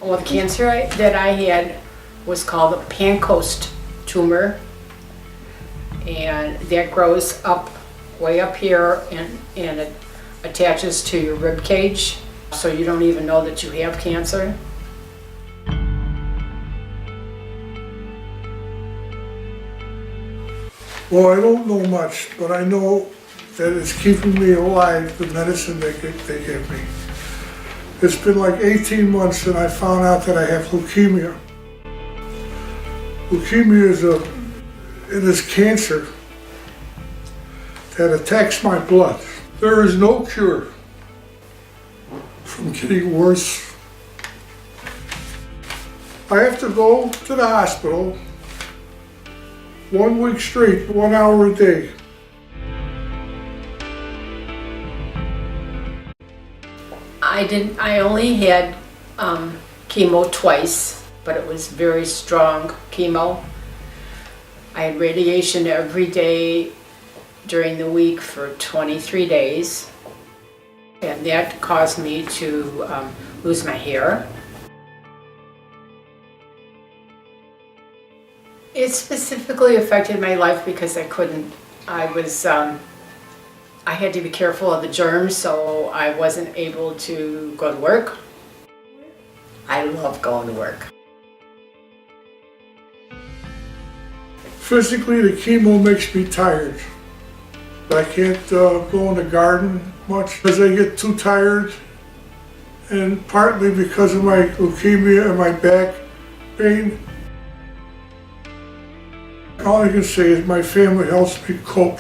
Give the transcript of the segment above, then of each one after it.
Well, the cancer that I had was called a Pancoast tumor, and that grows up way up here and it attaches to your rib cage, so you don't even know that you have cancer. Well, I don't know much, but I know that it's keeping me alive, the medicine they give me. It's been like 18 months and I found out that I have leukemia. Leukemia is cancer that attacks my blood. There is no cure from getting worse. I have to go to the hospital 1 week straight, 1 hour a day. I only had chemo twice, but it was very strong chemo. I had radiation every day during the week for 23 days, and that caused me to lose my hair. It specifically affected my life because I had to be careful of the germs, so I wasn't able to go to work. I love going to work. Physically, the chemo makes me tired. I can't go in the garden much because I get too tired, and partly because of my leukemia and my back pain. All I can say is my family helps me cope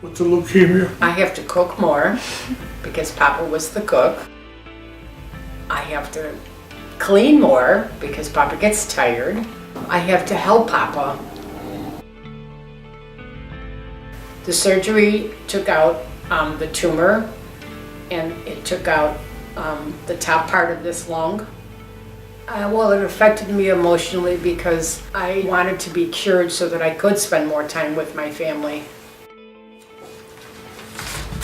with the leukemia. I have to cook more because Papa was the cook. I have to clean more because Papa gets tired. I have to help Papa. The surgery took out the tumor, and it took out the top part of this lung. Well, it affected me emotionally because I wanted to be cured so that I could spend more time with my family.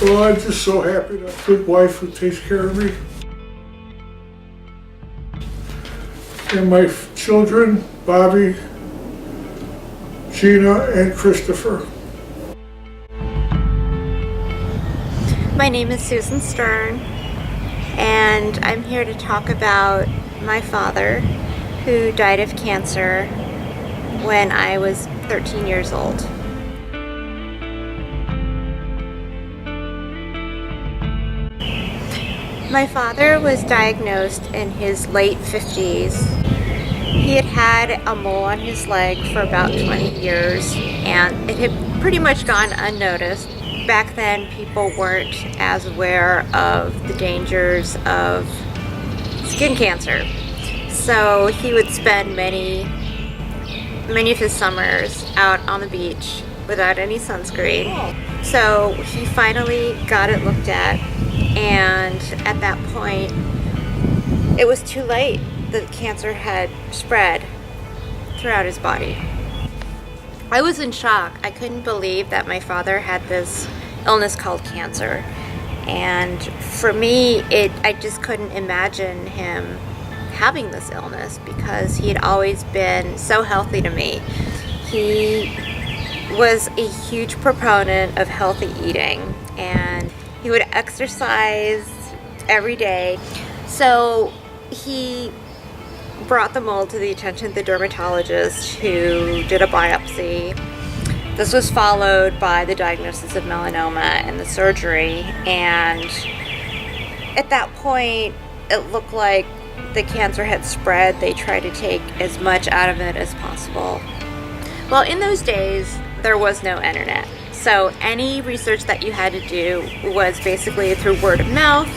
Well, I'm just so happy to have a good wife who takes care of me. And my children, Bobby, Gina, and Christopher. My name is Susan Stern, and I'm here to talk about my father, who died of cancer when I was 13 years old. My father was diagnosed in his late 50s. He had had a mole on his leg for about 20 years, and it had pretty much gone unnoticed. Back then, people weren't as aware of the dangers of skin cancer. So he would spend many of his summers out on the beach without any sunscreen. So he finally got it looked at, and at that point, it was too late. The cancer had spread throughout his body. I was in shock. I couldn't believe that my father had this illness called cancer. And for me, I just couldn't imagine him having this illness because he had always been so healthy to me. He was a huge proponent of healthy eating, and he would exercise every day. So he brought the mole to the attention of the dermatologist, who did a biopsy. This was followed by the diagnosis of melanoma and the surgery, and at that point it looked like the cancer had spread. They tried to take as much out of it as possible. Well, in those days there was no internet, so any research that you had to do was basically through word of mouth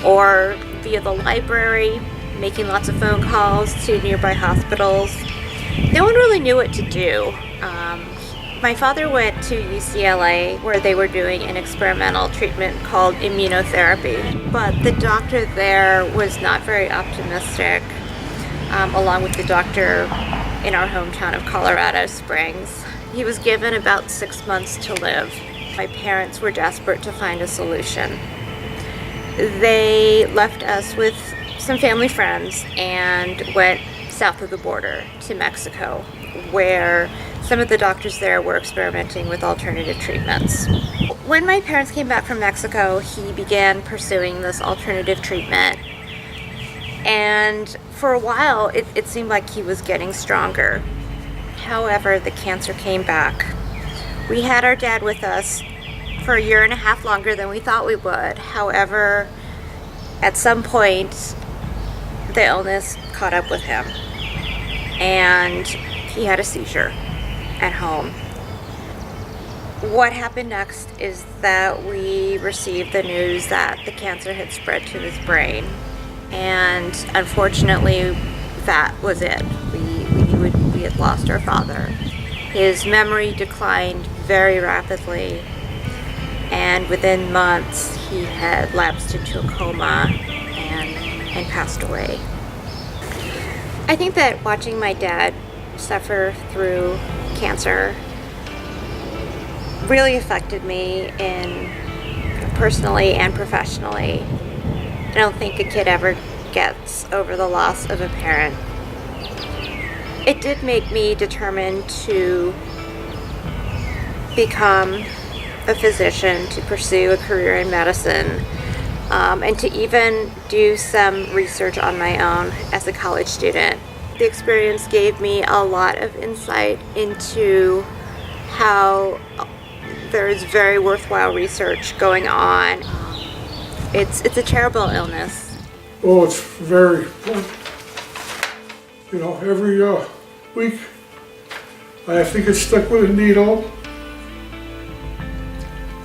or via the library, making lots of phone calls to nearby hospitals. No one really knew what to do. My father went to UCLA where they were doing an experimental treatment called immunotherapy, but the doctor there was not very optimistic, along with the doctor in our hometown of Colorado Springs. He was given about 6 months to live. My parents were desperate to find a solution. They left us with some family friends and went south of the border to Mexico, where some of the doctors there were experimenting with alternative treatments. When my parents came back from Mexico, he began pursuing this alternative treatment. And for a while, it seemed like he was getting stronger. However, the cancer came back. We had our dad with us for a year and a half longer than we thought we would. However, at some point, the illness caught up with him, and he had a seizure at home. What happened next is that we received the news that the cancer had spread to his brain, and unfortunately, that was it. We knew we had lost our father. His memory declined very rapidly, and within months, he had lapsed into a coma and passed away. I think that watching my dad suffer through cancer really affected me personally and professionally. I don't think a kid ever gets over the loss of a parent. It did make me determined to become a physician, to pursue a career in medicine, and to even do some research on my own as a college student. The experience gave me a lot of insight into how there is very worthwhile research going on. It's a terrible illness. Oh, it's very, every week I have to get stuck with a needle.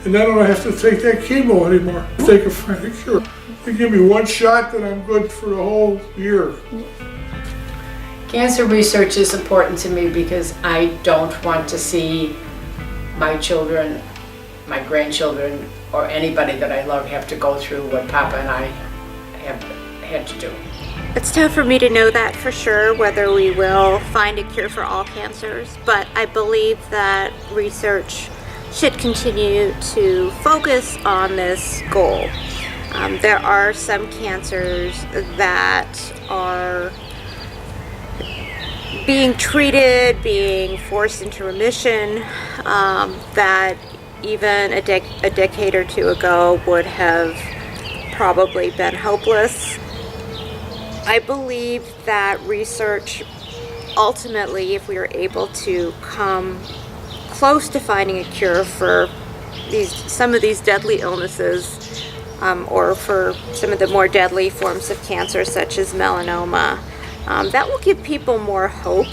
And then I don't have to take that chemo anymore. Take a frantic cure. They give me one shot and I'm good for the whole year. Cancer research is important to me because I don't want to see my children, my grandchildren, or anybody that I love have to go through what Papa and I have had to do. It's tough for me to know that for sure, whether we will find a cure for all cancers, but I believe that research should continue to focus on this goal. There are some cancers that are being treated, being forced into remission, that even a decade or two ago would have probably been hopeless. I believe that research, ultimately, if we are able to come close to finding a cure for some of these deadly illnesses, or for some of the more deadly forms of cancer, such as melanoma, that will give people more hope.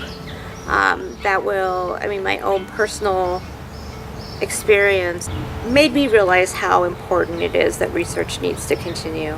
My own personal experience made me realize how important it is that research needs to continue.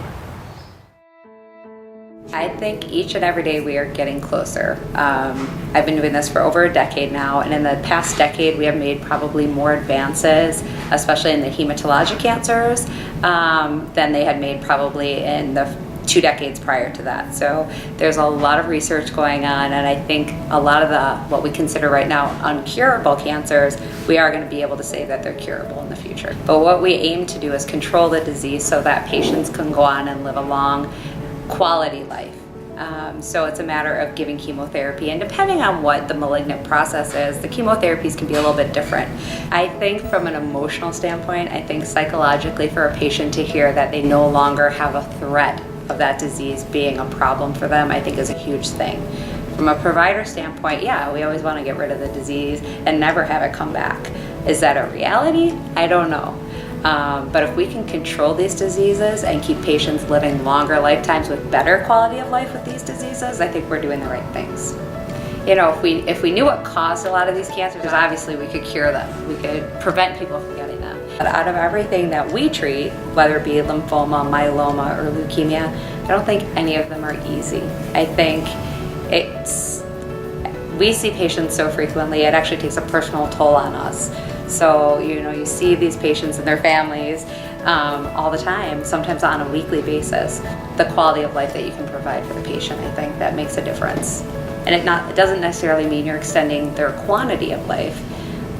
I think each and every day we are getting closer. I've been doing this for over a decade now, and in the past decade we have made probably more advances, especially in the hematologic cancers, than they had made probably in the 2 decades prior to that. So there's a lot of research going on, and I think a lot of what we consider right now uncurable cancers, we are going to be able to say that they're curable in the future. But what we aim to do is control the disease so that patients can go on and live a long, quality life. So it's a matter of giving chemotherapy, and depending on what the malignant process is, the chemotherapies can be a little bit different. I think from an emotional standpoint, I think psychologically for a patient to hear that they no longer have a threat of that disease being a problem for them, I think is a huge thing. From a provider standpoint, yeah, we always want to get rid of the disease and never have it come back. Is that a reality? I don't know. But if we can control these diseases and keep patients living longer lifetimes with better quality of life with these diseases, I think we're doing the right things. You know, if we knew what caused a lot of these cancers, obviously we could cure them. We could prevent people from getting them. But out of everything that we treat, whether it be lymphoma, myeloma, or leukemia, I don't think any of them are easy. I think we see patients so frequently, it actually takes a personal toll on us. So, you see these patients and their families all the time, sometimes on a weekly basis. The quality of life that you can provide for the patient, I think that makes a difference. And it doesn't necessarily mean you're extending their quantity of life,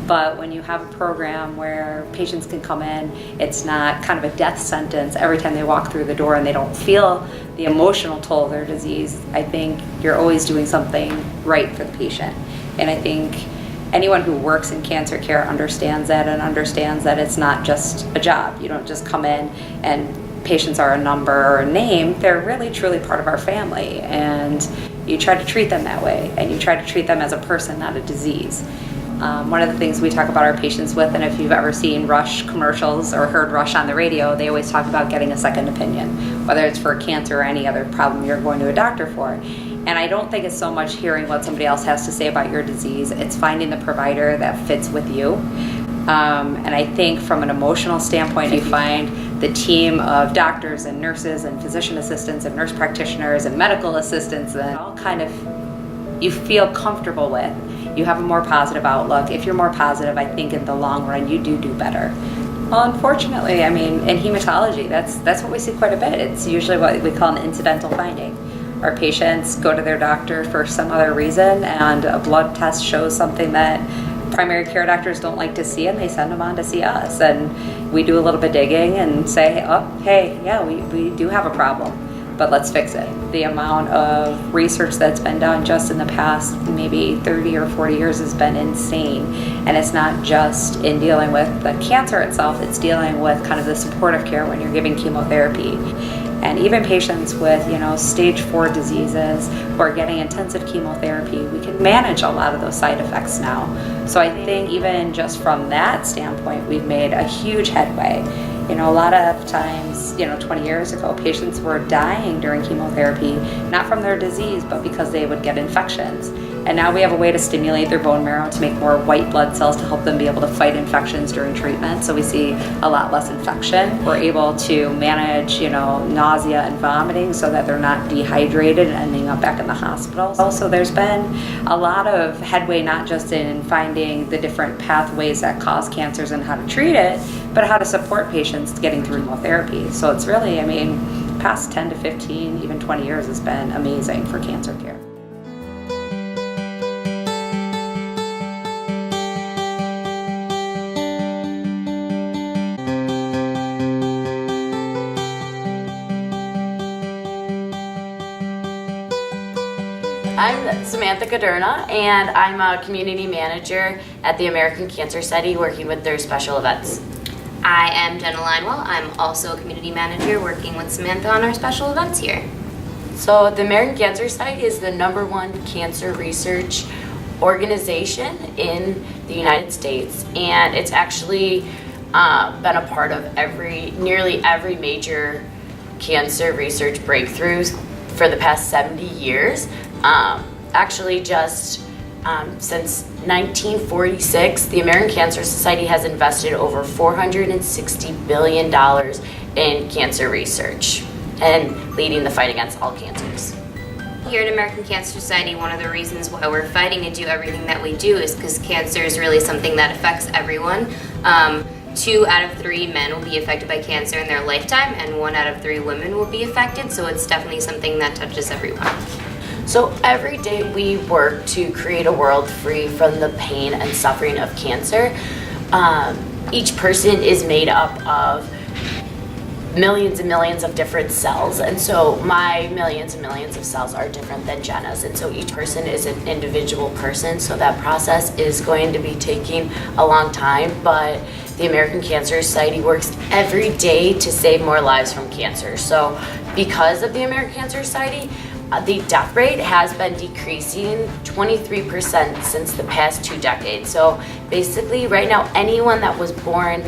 but when you have a program where patients can come in, it's not kind of a death sentence every time they walk through the door and they don't feel the emotional toll of their disease. I think you're always doing something right for the patient. And I think anyone who works in cancer care understands that, and understands that it's not just a job. You don't just come in and patients are a number or a name. They're really truly part of our family, and you try to treat them that way, and you try to treat them as a person, not a disease. One of the things we talk about our patients with, and if you've ever seen Rush commercials or heard Rush on the radio, they always talk about getting a second opinion, whether it's for cancer or any other problem you're going to a doctor for. And I don't think it's so much hearing what somebody else has to say about your disease, it's finding the provider that fits with you. And I think from an emotional standpoint, you find the team of doctors and nurses and physician assistants and nurse practitioners and medical assistants that all kind of you feel comfortable with. You have a more positive outlook. If you're more positive, I think in the long run you do better. Well, unfortunately, I mean, in hematology, that's what we see quite a bit. It's usually what we call an incidental finding. Our patients go to their doctor for some other reason, and a blood test shows something that primary care doctors don't like to see, and they send them on to see us. And we do a little bit digging and say, oh, hey, yeah, we do have a problem, but let's fix it. The amount of research that's been done just in the past maybe 30 or 40 years has been insane. And it's not just in dealing with the cancer itself, it's dealing with kind of the supportive care when you're giving chemotherapy. And even patients with, stage 4 diseases who are getting intensive chemotherapy, we can manage a lot of those side effects now. So I think even just from that standpoint, we've made a huge headway. A lot of times, 20 years ago, patients were dying during chemotherapy, not from their disease, but because they would get infections. And now we have a way to stimulate their bone marrow to make more white blood cells to help them be able to fight infections during treatment. So we see a lot less infection. We're able to manage, nausea and vomiting so that they're not dehydrated and ending up back in the hospital. Also, there's been a lot of headway, not just in finding the different pathways that cause cancers and how to treat it, but how to support patients getting through chemotherapy. So it's really, past 10 to 15, even 20 years has been amazing for cancer care. I'm Samantha Caderna, and I'm a community manager at the American Cancer Society working with their special events. I am Jenna Linewell. I'm also a community manager working with Samantha on our special events here. So the American Cancer Society is the #1 cancer research organization in the United States, and it's actually been a part of nearly every major cancer research breakthrough for the past 70 years. Actually, just since 1946, the American Cancer Society has invested over $460 billion in cancer research and leading the fight against all cancers. Here at American Cancer Society, one of the reasons why we're fighting to do everything that we do is because cancer is really something that affects everyone. 2 out of 3 men will be affected by cancer in their lifetime, and 1 out of 3 women will be affected, so it's definitely something that touches everyone. So every day we work to create a world free from the pain and suffering of cancer. Each person is made up of millions and millions of different cells, and so my millions and millions of cells are different than Jenna's, and so each person is an individual person, so that process is going to be taking a long time, but the American Cancer Society works every day to save more lives from cancer. So because of the American Cancer Society, the death rate has been decreasing 23% since the past 2 decades. So basically right now, anyone that was born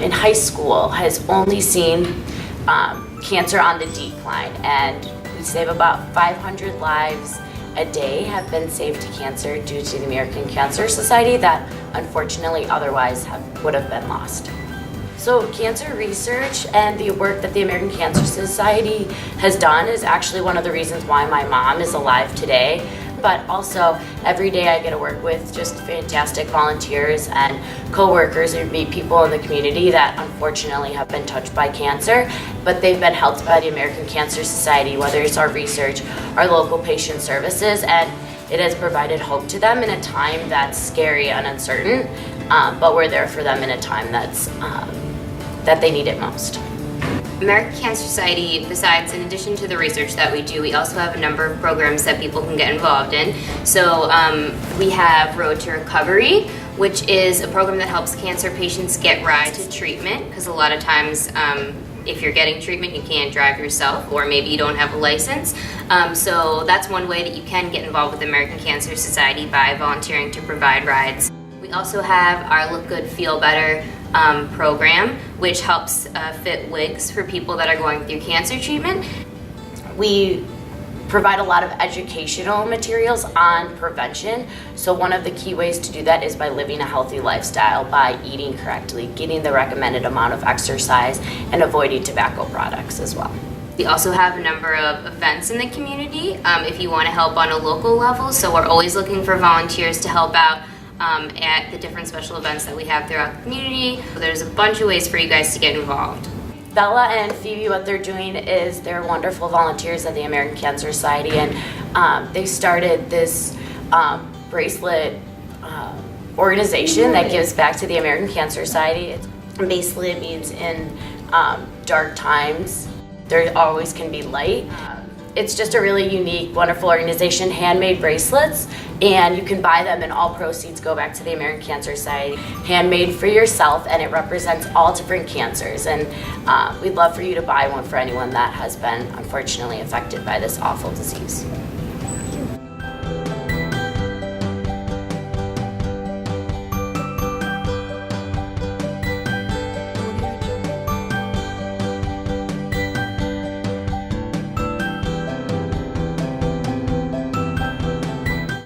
in high school has only seen cancer on the decline, and we save about 500 lives a day have been saved to cancer due to the American Cancer Society that unfortunately otherwise would have been lost. So cancer research and the work that the American Cancer Society has done is actually one of the reasons why my mom is alive today. but also every day I get to work with just fantastic volunteers and co-workers and meet people in the community that unfortunately have been touched by cancer, but they've been helped by the American Cancer Society, whether it's our research, our local patient services, and it has provided hope to them in a time that's scary and uncertain, but we're there for them in a time that's that they need it most. American Cancer Society, besides, in addition to the research that we do, we also have a number of programs that people can get involved in. So we have Road to Recovery, which is a program that helps cancer patients get rides to treatment, because a lot of times if you're getting treatment, you can't drive yourself, or maybe you don't have a license. So that's one way that you can get involved with the American Cancer Society, by volunteering to provide rides. We also have our Look Good, Feel Better program, which helps fit wigs for people that are going through cancer treatment. We provide a lot of educational materials on prevention. So one of the key ways to do that is by living a healthy lifestyle, by eating correctly, getting the recommended amount of exercise, and avoiding tobacco products as well. We also have a number of events in the community if you want to help on a local level. So we're always looking for volunteers to help out at the different special events that we have throughout the community. So there's a bunch of ways for you guys to get involved. Bella and Phoebe, what they're doing is they're wonderful volunteers at the American Cancer Society, and they started this bracelet organization that gives back to the American Cancer Society. Basically, it means in dark times, there always can be light. It's just a really unique, wonderful organization, handmade bracelets, and you can buy them and all proceeds go back to the American Cancer Society. Handmade for yourself, and it represents all different cancers, and we'd love for you to buy one for anyone that has been unfortunately affected by this awful disease.